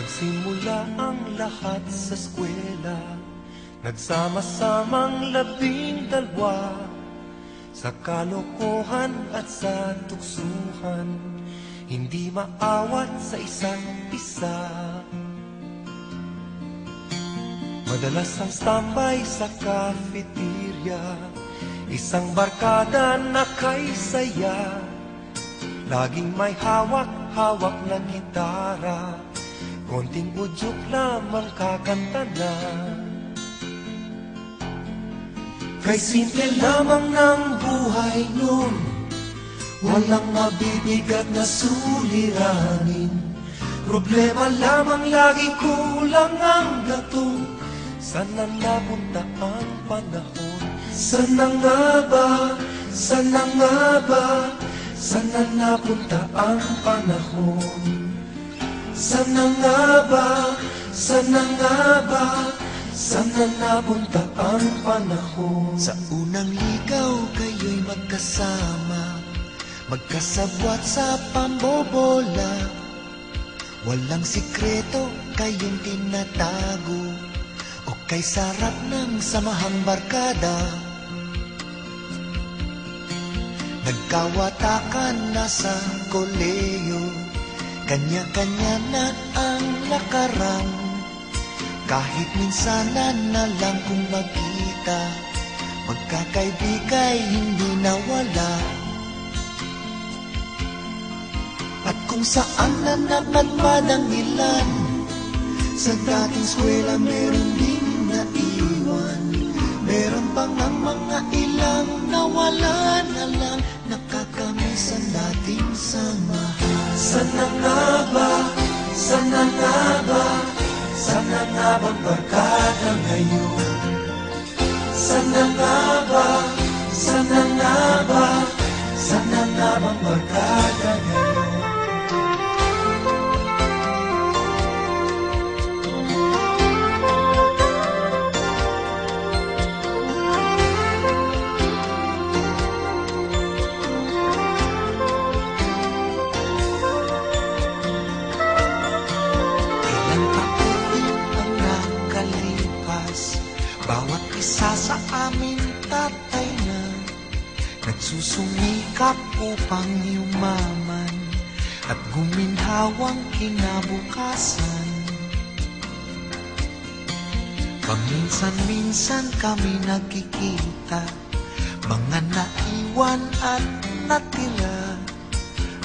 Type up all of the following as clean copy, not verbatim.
Nagsimula ang lahat sa eskwela, nagsama-samang 12 sa kalokohan at sa tuksuhan, hindi maawat sa isa't isa. Madalas ang standby sa cafeteria, isang barkada na kay saya, laging may hawak-hawak na gitara, konting udyok lamang kakanta na. Kay simple lamang ng buhay nun, walang mabibigat na suliranin. Problema lamang lagi kulang ang gatong, sana napunta ang panahon. Sana nga ba, sana nga ba, sana napunta ang panahon. Sana nga ba, sana nga ba, sana napunta ang panahon. Sa unang ligaw kayo'y magkasama, magkasabwat sa pambobola. Walang sikreto kayong tinatago, o kay sarap ng samahang barkada. Nagkawatakan na sa koleyo, kanya-kanya na ang lakaran. Kahit minsanan na lang kung magkita, magkakaibigay hindi nawala. At kung saan na napadpad ang ilan, sa dating eskwela meron din naiwan. Meron pang ang mga ilang nawala na lang, nakakamiss ang dating samahan. Sana nga ba, sana nga ba, sana nga bang barkada ngayon? Sana nga ba, sana nga ba, sana nga bang barkada ngayon? Bawat isa sa amin tatay na nagsusumikap upang yumaman at guminhawang kinabukasan. Paminsan-minsan kami nagkikita, mga naiwan at natira,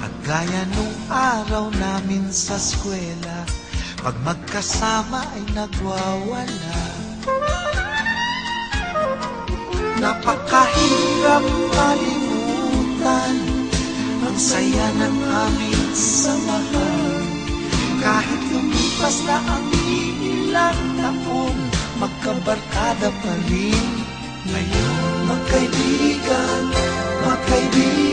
at gaya nung araw namin sa eskwela, pag magkasama ay nagwawala. Napakahirap kalimutan ang saya ng aming samahan. Kahit lumipas na ang ilang taon, magkabarkada pa rin ngayon. Magkaibigan, magkaibigan,